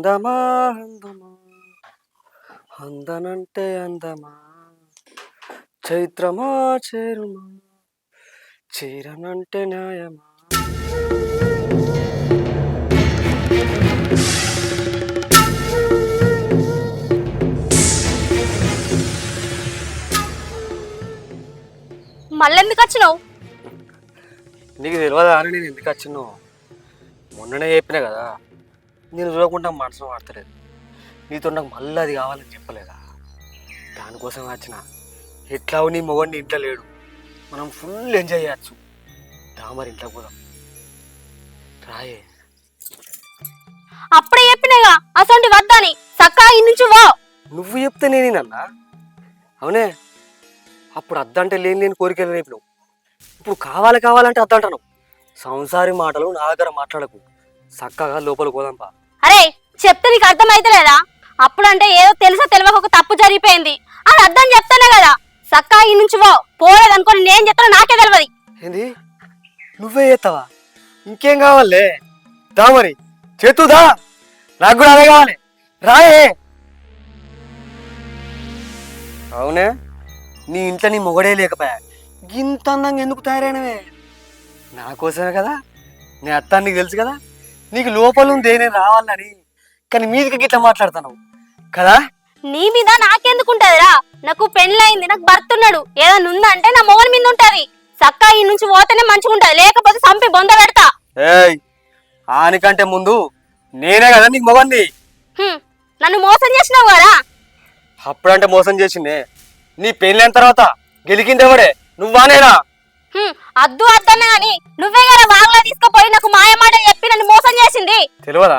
అందమా అందమా అందనంటే అందమా చైత్రమా చేరుమా చీరనంటే న్యాయమా. మళ్ళెందుకు వచ్చినావు? నీకు తెలియదా అని నేను ఎందుకు వచ్చినో మొన్ననే చెప్పినా కదా, నేను చూడకుండా మనసు వాడతలేదు. నీతో నాకు మళ్ళీ అది కావాలని చెప్పలేదా, దానికోసం వచ్చిన. ఎట్లా నీ మొగడిని ఇంట్లో లేడు, మనం ఫుల్ ఎంజాయ్ చేయచ్చు. మరి ఇంట్లో పోదాం రాయే. అప్పుడే చెప్పినగా అసలు వద్దని, సక్కా నుంచి వో. నువ్వు చెప్తే నేనేనన్నా? అవునే, అప్పుడు అద్దంటే లేని లేని కోరికలు రేపు, ఇప్పుడు కావాలి కావాలంటే అద్దంటాను. సంసారి మాటలు నా దగ్గర మాట్లాడకు, చక్కగా లోపల పోదాంపా. అరే చెప్తే నీకు అర్థమైతలేదా? అప్పుడంటే ఏదో తెలుసా తెలియక ఒక తప్పు జరిగిపోయింది, అది అర్థం చెప్తానే కదా. సక్కా నుంచి వో. పోలేదనుకోని నేను చెప్తాను, నాకే తెలియదు. ఏంది నువ్వే చేస్తావా? ఇంకేం కావాలే? దా మరి చేతుదా, నాకు కూడా అదే కావాలి, రాయే. అవునే, నీ ఇంట్లో నీ మొగడే లేకపోయా ఇంత అందంగా ఎందుకు తయారైనవే? నా కోసమే కదా. నీ అత్త నీకు తెలుసు కదా, నీకు లోపల ఉంది నేను రావాలని, కానీ మీదికి గిట్లా మాట్లాడుతున్నావు కదా. నీ మీద నాకెందుకుంటదిరా? నాకు పెళ్ళయింది, నాకు భర్త ఉన్నాడు. ఏదైనా ఉందంటే నా మొగని మీద ఉంటది. సక్కా నుంచి పోతేనే మంచిగా ఉంటది, లేకపోతే సంపి బొంద పెడతా. ఏయ్, ఆనికంటే ముందు నేనే కదా నీకు మొగంది. నన్ను మోసం చేసినావు కదా. అప్పుడంటే మోసం చేసిందే, నీ పెళ్ళైన తర్వాత గెలికిందేవాడే నువ్వానేనా? అద్దు అద్దన్నా గాని నువ్వే కదా వాగులా తీసుకుపోయి నాకు మాయ మాటలు చెప్పి నన్ను మోసం చేసింది. తెలియదా?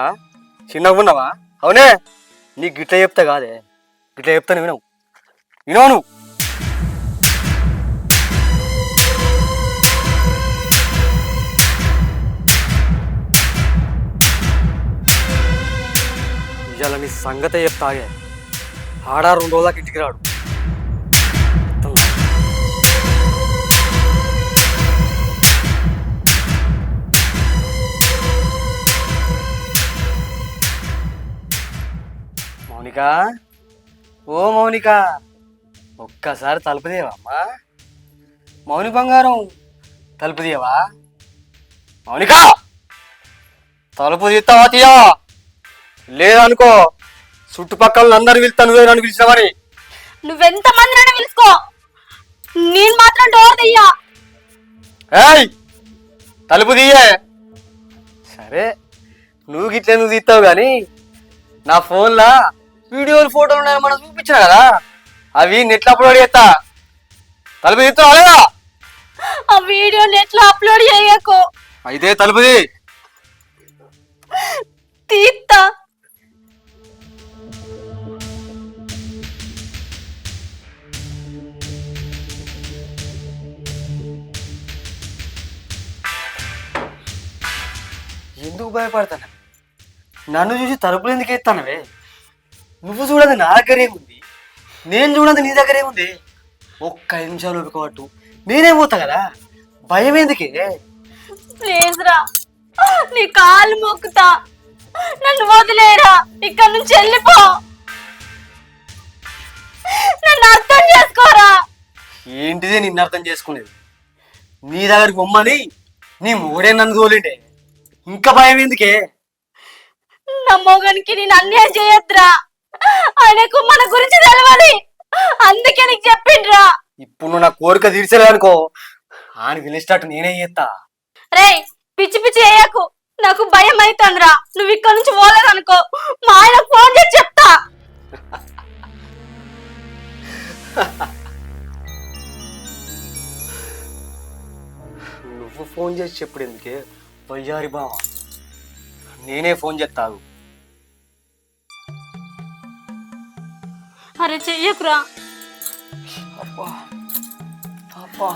చిన్నగా ఉన్నావా? అవునే, నీకు గిట్ల చెప్తా కాదే, గిట్ల చెప్తాను వినవు వినవు నువ్వు. ఇవాళ నీ సంగతే చెప్తాగే, ఆడా 2 రోజులకి ఇంటికి రాడు. మౌనిక, ఓ మౌనిక, ఒక్కసారి తలుపు తీయవా అమ్మా? మౌని బంగారం, తలుపు తీయవా? మౌనిక, తలుపు తీస్తావా తీయవా? లేదనుకో చుట్టుపక్కల అందరు పిలుస్తాను, నువ్వే నన్ను పిలిచినావని. నువ్వెంత మంది పిలుచుకో, నేను మాత్రం డోర్ తీయ్యా. ఏయ్, తలుపు తీయే. సరే, నువ్వు గిట్లే నువ్వు తీస్తావు కానీ, నా ఫోన్లో వీడియోలు ఫోటోలు ఉన్నాయని మనం చూపించినా కదా, అవి నెట్లో అప్లోడ్ చేస్తా. తలుపు తీస్తావా లేదా? ఆ వీడియో నెట్లో అప్లోడ్ చేయకు. అయితే తలుపు తీస్తా. ఎందుకు భయపడతాను? నన్ను చూసి తలుపులు ఎందుకు ఎత్తానవే? నువ్వు చూడదు నా దగ్గర ఏముంది, నేను చూడదు నీ దగ్గర ఏముంది. ఒక్క 5 నిమిషాలు ఒప్పుకోవట్టు నేనే పోతా కదా, భయం ఎందుకే? ప్లీజ్ రా, నీ కాలు మొక్కుతా, నన్ను వదిలేరా, ఇక్కడ నుంచి వెళ్ళిపో. నన్ను అర్థం చేసుకోరా. ఏంటిదే నిన్ను అర్థం చేసుకునేది? నీ దగ్గరికి బొమ్మని నీ మూడే నన్ను తోలిండే, ఇంకా భయం ఎందుకే? నా మొగనికి నేను అన్యాయం చేయొద్దురా, ఆయనకు మన గురించి తెలవాలి, అందుకే నీకు చెప్పిండ్రా. ఇప్పుడు నువ్వు నా కోరిక తీర్చలేదనుకో, ఆయన పిలిచేటట్టు నేనే చేస్తా. రే పిచ్చి పిచ్చి చేయకు, నాకు భయం అవుతుందిరా. నువ్వు ఇక్కడ నుంచి పోలేదనుకో మా ఆయనకు ఫోన్ చేసి చెప్తా. నువ్వు ఫోన్ చేసి చెప్పుడు ఎందుకే వయ్యారి బావ, నేనే ఫోన్ చేస్తాను. అరే చెయ్యకురా. అబ్బా అబ్బా,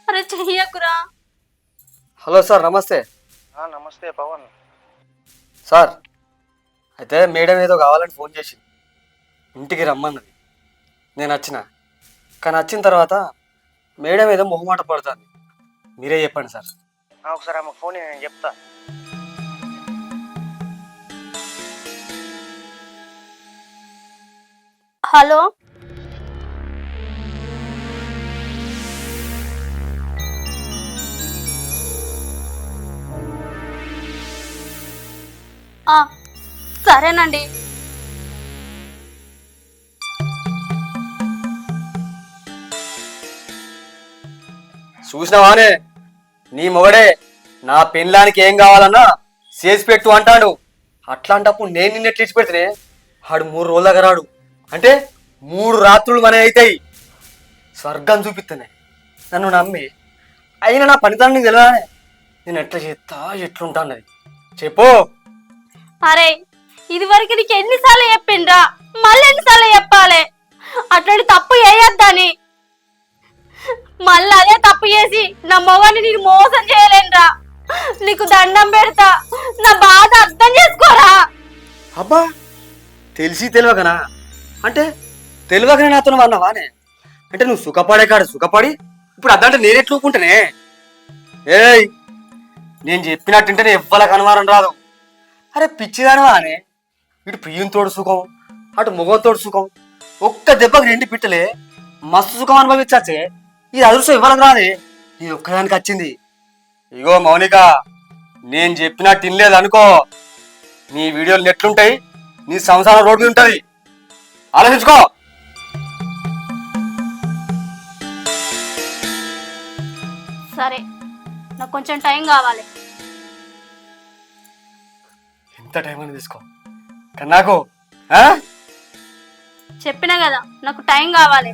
అరే చెయ్యకురా. హలో సార్, నమస్తే. నమస్తే పవన్. సార్, అయితే మేడం ఏదో కావాలని ఫోన్ చేసి ఇంటికి రమ్మన్నది. నేను వచ్చిన, కానీ వచ్చిన తర్వాత మేడం ఏదో మొహమాట పడుతుంది. మీరే చెప్పండి సార్. ఒకసారి ఆమెకు ఫోన్ నేను చెప్తా. హలో ఆ, సరేనండి. చూసినావానే నీ మొగడే నా పెళ్ళానికి ఏం కావాలన్నా చేసి పెట్టు అంటాడు. అట్లాంటప్పుడు నేను నిన్న ఎట్లా పెడితే ఆడు 3 రోజుల దగ్గర రాడు అంటే 3 రాత్రులు మన అవుతాయి. స్వర్గం చూపిస్తానే నన్ను నమ్మి. అయినా నా పనితనం నీకు తెలియదానే, నేను ఎట్లా చేస్తా ఎట్లుంటానది చెప్పు. అరే ఇది వరకు నీకు ఎన్నిసార్లు చెప్పిండ్రా, మళ్ళీ ఎన్నిసార్లు చెప్పాలి? అట్లాంటి తప్పు చేయొద్దని. మళ్ళీ అదే తప్పు చేసి నా మొగాన్ని నేను మోసం చేయలేనురా. నీకు దండం పెడతా, నా బాధ అర్థం చేసుకోరా. అబ్బా తెలిసి తెలియకనా అంటే తెలియకనే నాతో అన్నావానే? అంటే నువ్వు సుఖపడే కాడు సుఖపడి ఇప్పుడు అద్దంటే నేనెట్లుకుంటానే? ఏయ్ నేను చెప్పినట్టుంటేనే ఎవ్వరికి అనుమానం రాదు. అరే పిచ్చిదానివా అనే, ఇటు ప్రియంతోడు సుఖం అటు మొగంతోడు సుఖం, ఒక్క దెబ్బకి 2 పిట్టలే మస్తు సుఖం అనుభవించే. ఈ అదృష్టం ఇవ్వడం రాదే, ఇది ఒక్కదానికి వచ్చింది. ఇగో మౌనిక, నేను చెప్పినట్టు తినలేదు అనుకో, నీ వీడియోలు నెట్లుంటాయి, నీ సంసారం రోడ్డు మీద ఉంటుంది. ఆలోచించుకో. సరే నాకు కొంచెం టైం కావాలి. ఎంత టైం అని తీసుకో కన్నాకు. చెప్పినా కదా నాకు టైం కావాలి.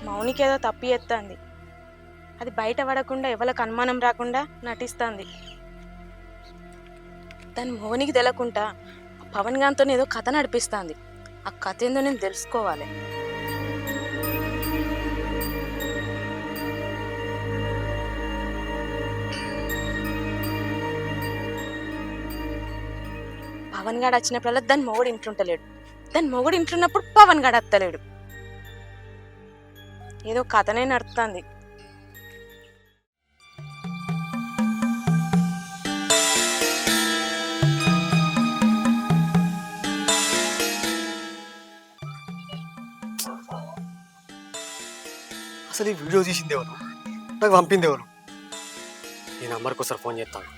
మౌనికేదో తప్పు చేస్తుంది, అది బయట పడకుండా ఎవరికి అనుమానం రాకుండా నటిస్తుంది. దాని మౌనికి తెలకుండా పవన్ గాంతో ఏదో కథ నడిపిస్తుంది. ఆ కథ ఏందో నేను తెలుసుకోవాలి. పవన్ గాడు వచ్చినప్పుడల్లా దాని మొగుడు ఇంట్లుంటలేడు, దాని మొగుడు ఇంట్లున్నప్పుడు పవన్ గాడు అత్తలేడు. ఏదో కథనే నడుస్తుంది. అసలు ఈ వీడియో తీసింది ఎవరు, నాకు పంపింది ఎవరు? ఈ నంబర్కి ఒకసారి ఫోన్ చేస్తాను.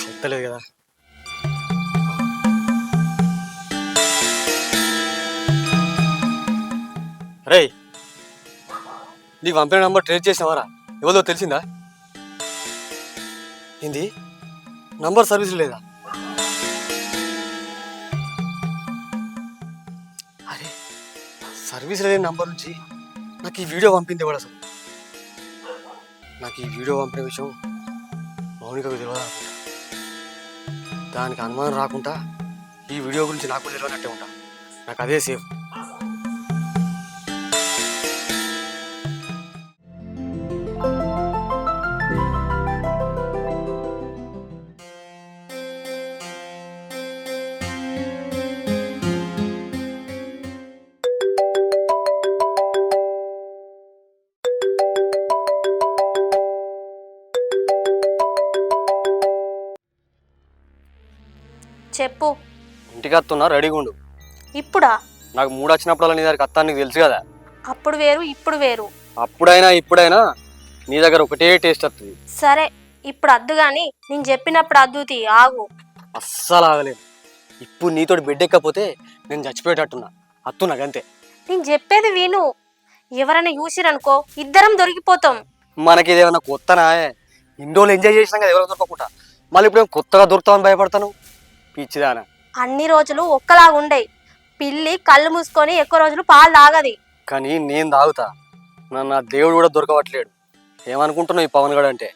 చెప్తలేదు కదా. రే నీకు పంపిన నంబర్ ట్రేస్ చేసినవారా? ఎవరో తెలిసిందా? ఏంది నంబర్ సర్వీస్ లేదా? అరే సర్వీస్ లేని నంబర్ నుంచి నాకు ఈ వీడియో పంపింది ఎవడు అసలు? నాకు ఈ వీడియో పంపిన విషయం మౌనికకు తెలియదా? దానికి అనుమానం రాకుండా ఈ వీడియో గురించి నాకు తెలియనట్టే ఉంటా. నాకు అదే సేఫ్. చెప్పు. ఇంటికి వస్తున్నా, రెడీగా ఉండు. ఇప్పుడా? నాకు మూడు వచ్చినప్పుడల్లా నీ దగ్గరికి వస్తాను, నీకు తెలుసు కదా. అప్పుడు వేరు ఇప్పుడు వేరు. అప్పుడైనా ఇప్పుడైనా నీ దగ్గర ఒకటే టేస్ట్ వస్తుంది. సరే ఇప్పుడు అద్దు గాని నేను చెప్పినప్పుడు అద్దుతి ఆగు. అస్సలు ఆగలేదు. ఇప్పుడు నీతోటి బెడ్ ఎక్కపోతే నేను చచ్చిపోయేటట్టున్నా. అత్తున్నా గంతే. నేను చెప్పేది విను. ఎవరైనా చూసిరనుకో ఇద్దరం దొరికిపోతాం. మనకి ఇదేమన్నా కొత్తనా? ఇన్ని రోజులు ఎంజాయ్ చేసినాం కదా ఎవరు దొరకకుండా, మళ్ళీ ఇప్పుడు కొత్తగా దొరుకుతామని భయపడతాను. పిచ్చిదానా. అన్ని రోజులు ఒక్కలాగా ఉండయి. పిల్లి కళ్ళు మూసుకొని ఎక్కువ రోజులు పాలు తాగది. కానీ నేను తాగుతా. నన్ను దేవుడు కూడా దొరకవట్లేడు. ఏమనుకుంటున్నావు ఈ పవన్ గడు అంటే?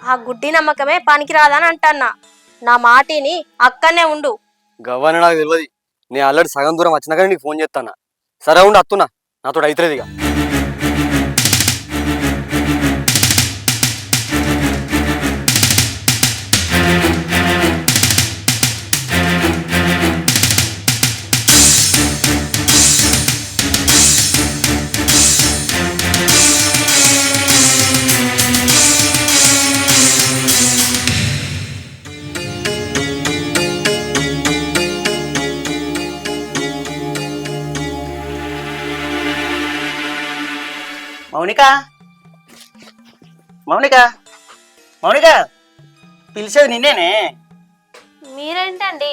ఆ గుడ్డి నమ్మకమే పనికిరాదని అంటన్నా. నా మాటిని అక్కడనే ఉండు. గవ్వని నాకు తెలియదు. నేను ఆల్రెడీ సగం దూరం వచ్చినా కానీ నీకు ఫోన్ చేస్తానా. సరే ఉండు, అత్తున్నా, నాతో అయితలేదు ఇక. మౌనిక మౌనిక మౌనిక పిలిచేది నిన్నేనే. మీరేంటండి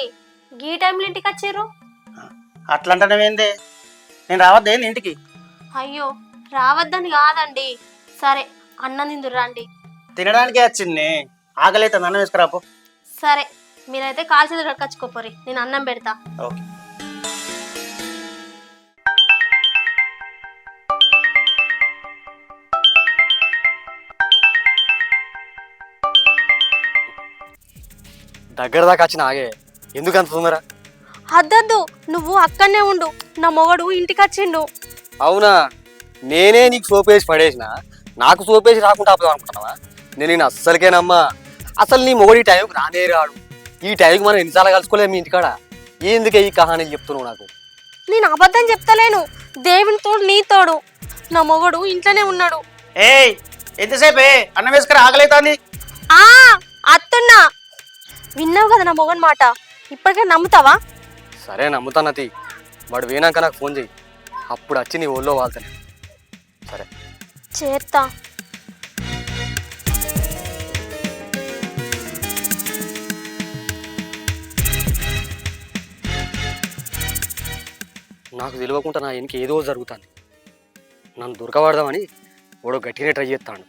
గీ టైంలో ఇంటికి వచ్చారు? అట్లంటానేందే, నేను రావద్దేంది ఇంటికి? అయ్యో రావద్దని కాదండి. సరే అన్నం తిందురు రండి. తినడానికే వచ్చింది, ఆకలైతే అన్నం వేసుకురాపో. సరే మీరైతే కాల్ చేతులు కట్టుకొచ్చుకోపోరి, నేను అన్నం పెడతా. ఓకే. దగ్గర దాకా వచ్చిన ఆగే, ఎందుకు అంత తొందర? అద్దద్దు, నువ్వు అక్కడనే ఉండు, నా మొగడు ఇంటికి వచ్చిండు. అవునా, నేనే నీకు సోపేసి పడేసిన, నాకు సోపేసి రాకుండా ఆపుదాం అనుకుంటున్నావా? నేను అస్సలకేనమ్మా. అసలు నీ మొగడు ఈ టైంకి రానే రాడు. ఈ టైంకి మనం ఎన్నిసార్లు కలుసుకోలేము మీ ఇంటికాడ. ఎందుకే ఈ కహానీలు చెప్తున్నావు నాకు? నేను అబద్ధం చెప్తలేను, దేవుని తోడు నీ తోడు. నా మొగడు ఇంట్లోనే ఉన్నాడు. ఏయ్ ఎంతసేపే అన్నం వేసుకురా, ఆకలైతుంది. ఆ అత్తున్నా, విన్నావు కదా నా మొగన్ మాట, ఇప్పటికే నమ్ముతావా? సరే నమ్ముతానతి, వాడు పోయినాక నాకు ఫోన్ చెయ్యి, అప్పుడు వచ్చి నీ ఊళ్ళో వాళ్తాను. సరే చేస్తా. నాకు తెలియకుండా నా వెనక ఏదో జరుగుతుంది. నన్ను దొరకబడదామని వాడు గట్టినే ట్రై చేస్తాడు.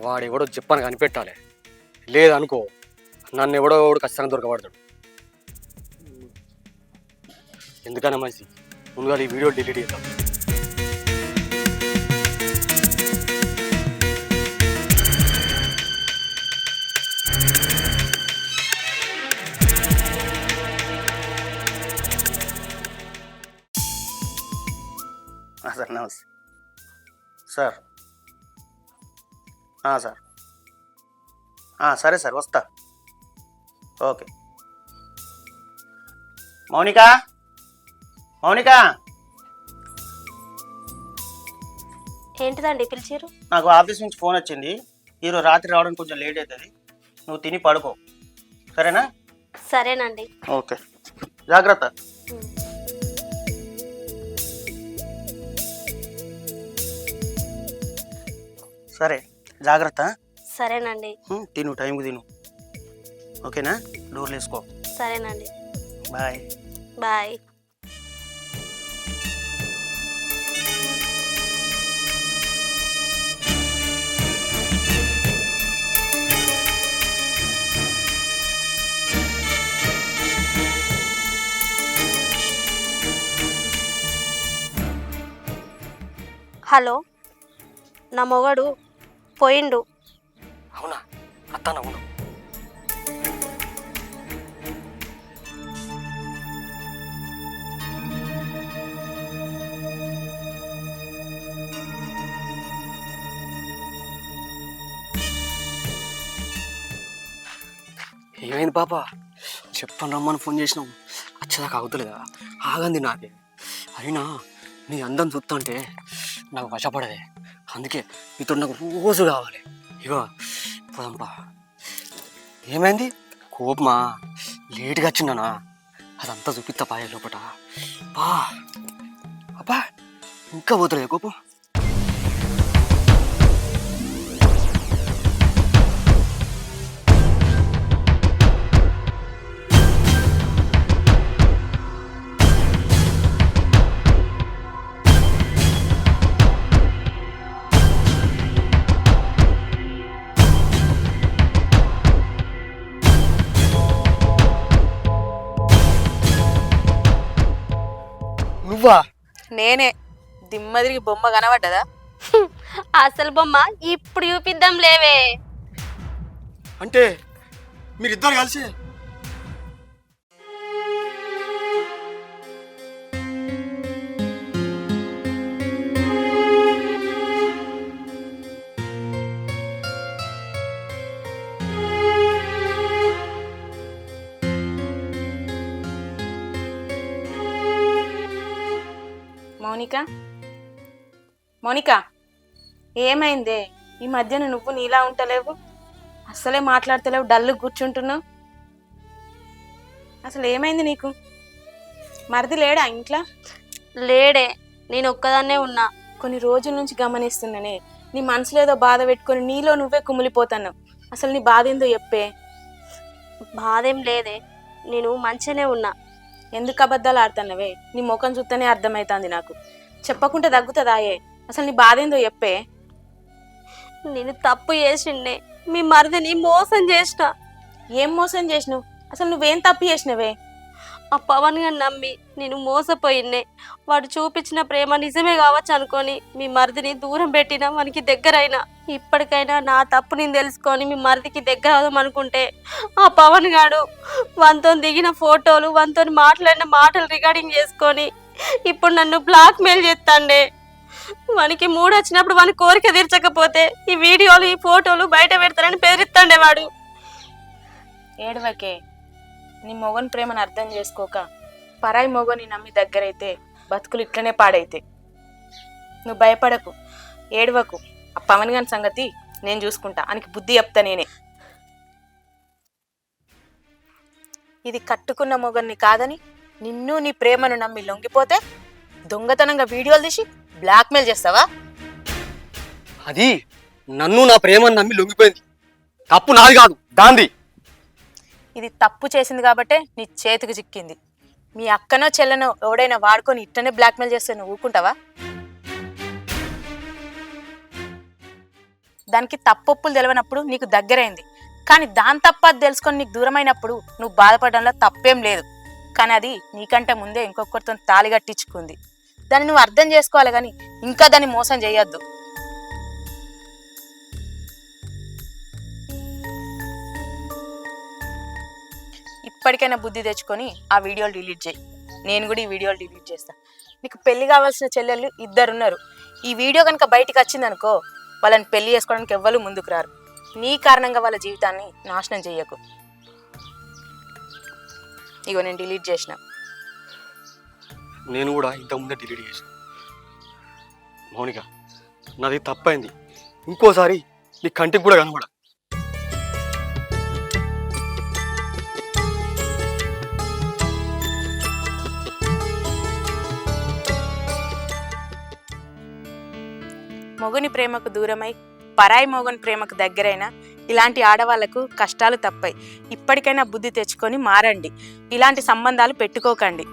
వాడెవడో చెప్పని కనిపెట్టాలి, లేదనుకో నన్ను ఎవడో ఖచ్చితంగా దొరకబడతాడు. ఎందుకన్నా మంచి ముందుగా ఈ వీడియో డిలీట్ చేద్దాం. సార్ నమస్తే సార్. సార్ సరే సార్ వస్తా. ఓకే. మౌనిక మౌనిక, ఏంటిదండి పిలిచారు? నాకు ఆఫీస్ నుంచి ఫోన్ వచ్చింది, ఈరోజు రాత్రి రావడానికి కొంచెం లేట్ అవుతుంది, నువ్వు తిని పడుకో, సరేనా? సరేనండి. ఓకే, జాగ్రత్త. సరే జాగ్రత్త. సరేనండి. తిను, టైంకి తిను, ఓకేనా? డోర్లు వేసుకో. సరేనండి. Bye bye. హలో, నా మొగడు పోయిండు. అవునా? అత్తానవును. ఏమైంది పాప? చెప్పను రమ్మని ఫోన్ చేసినావు, వచ్చేదాకా అవుతలేదా? ఆగంది నాకే. అయినా నీ అందం చూస్తుంటే నాకు వశపడదే, అందుకే నీతో నాకు రోజు కావాలి. ఇగో పోదంపా. ఏమైంది? కోపమా? లేటుగా వచ్చిందనా? అదంతా చూపిస్తా పాయ లోపట. పా అబ్బా, ఇంకా పోతలేదు కోపం. నువ్వా? నేనే. దిమ్మదిరికి బొమ్మ కనబడ్డదా? అసలు బొమ్మ ఇప్పుడు చూపిద్దాం లేవే. అంటే మీరిద్దరు కలిసి? మౌనిక, మౌనిక, ఏమైందే? ఈ మధ్యన నువ్వు నీలా ఉంటలేవు, అస్సలే మాట్లాడతలేవు, డల్లు కూర్చుంటున్నావు. అసలు ఏమైంది నీకు? మరిది లేడా ఇంట్లో? లేడే, నేను ఒక్కదాన్నే ఉన్నా. కొన్ని రోజుల నుంచి గమనిస్తున్నానే, నీ మనసులో ఏదో బాధ పెట్టుకొని నీలో నువ్వే కుమిలిపోతున్నావు. అసలు నీ బాధ ఏందో చెప్పే. బాధేం లేదే, నేను మంచిగానే ఉన్నా. ఎందుకు అబద్ధాలు ఆడుతున్నావే? నీ ముఖం చూస్తేనే అర్థమవుతుంది నాకు. చెప్పకుండా తగ్గుతుందాయే. అసలు నీ బాధ ఏందో చెప్పే. నేను తప్పు చేసిండే, మీ మరిదిని మోసం చేసిన. ఏం మోసం చేసినావు? అసలు నువ్వేం తప్పు చేసినవే? ఆ పవన్ గారిని నమ్మి నేను మోసపోయిన్నే. వాడు చూపించిన ప్రేమ నిజమే కావచ్చు అనుకొని మీ మరిదిని దూరం పెట్టినా మనకి దగ్గరైనా. ఇప్పటికైనా నా తప్పు నేను తెలుసుకొని మీ మరిదికి దగ్గర అవుదాం అనుకుంటే ఆ పవన్ గాడు వానితో దిగిన ఫోటోలు, వానితో మాట్లాడిన మాటలు రికార్డింగ్ చేసుకొని ఇప్పుడు నన్ను బ్లాక్ మెయిల్ చేస్తాండే. వానికి మూడు వచ్చినప్పుడు వాని కోరిక తీర్చకపోతే ఈ వీడియోలు, ఈ ఫోటోలు బయట పెడతానని బెదిరిస్తాండే వాడు. ఏడవకే. నీ మొగని ప్రేమను అర్థం చేసుకోక పరాయి మొగని నమ్మి దగ్గరైతే బతుకులు ఇట్లనే పాడైతే. నువ్వు భయపడకు, ఏడవకు. ఆ పవన్ గారి సంగతి నేను చూసుకుంటా. ఆయనకి బుద్ధి చెప్తా నేనే. ఇది కట్టుకున్న మొగన్ని కాదని నిన్ను నీ ప్రేమను నమ్మి లొంగిపోతే దొంగతనంగా వీడియోలు తీసి బ్లాక్మెయిల్ చేస్తావా? అది నన్ను నా ప్రేమను నమ్మి లొంగిపోయింది. తప్పు నాది కాదు, దాంది. ఇది తప్పు చేసింది కాబట్టే నీ చేతికి చిక్కింది. మీ అక్కనో చెల్లెనో ఎవడైనా వాడుకొని ఇట్టనే బ్లాక్మెయిల్ చేస్తే నువ్వు ఊరుకుంటావా? దానికి తప్పొప్పులు తెలియనప్పుడు నీకు దగ్గరైంది, కానీ దాని తప్ప అది తెలుసుకొని నీకు దూరమైనప్పుడు నువ్వు బాధపడడంలో తప్పేం లేదు. కానీ అది నీకంటే ముందే ఇంకొకరితో తాళి కట్టించుకుంది. దాన్ని నువ్వు అర్థం చేసుకోవాలి, కానీ ఇంకా దాన్ని మోసం చేయొద్దు. ఇప్పటికైనా బుద్ధి తెచ్చుకొని ఆ వీడియోలు డిలీట్ చేయి. నేను కూడా ఈ వీడియోలు డిలీట్ చేస్తా. నీకు పెళ్లి కావాల్సిన చెల్లెళ్ళు ఇద్దరున్నారు. ఈ వీడియో కనుక బయటకు వచ్చిందనుకో, వాళ్ళని పెళ్లి చేసుకోవడానికి ఎవ్వరు ముందుకు రారు. నీ కారణంగా వాళ్ళ జీవితాన్ని నాశనం చెయ్యకు. ఇగో నేను డిలీట్ చేసిన. నేను కూడా ఇంతకుముందే డిలీట్ చేసిన. మౌనిక, నాది తప్పైంది. ఇంకోసారి నీ కంటికి కూడా కనబడ. మొగుని ప్రేమకు దూరమై పరాయి మొగుని ప్రేమకు దగ్గరైనా ఇలాంటి ఆడవాళ్లకు కష్టాలు తప్పాయి. ఇప్పటికైనా బుద్ధి తెచ్చుకొని మారండి. ఇలాంటి సంబంధాలు పెట్టుకోకండి.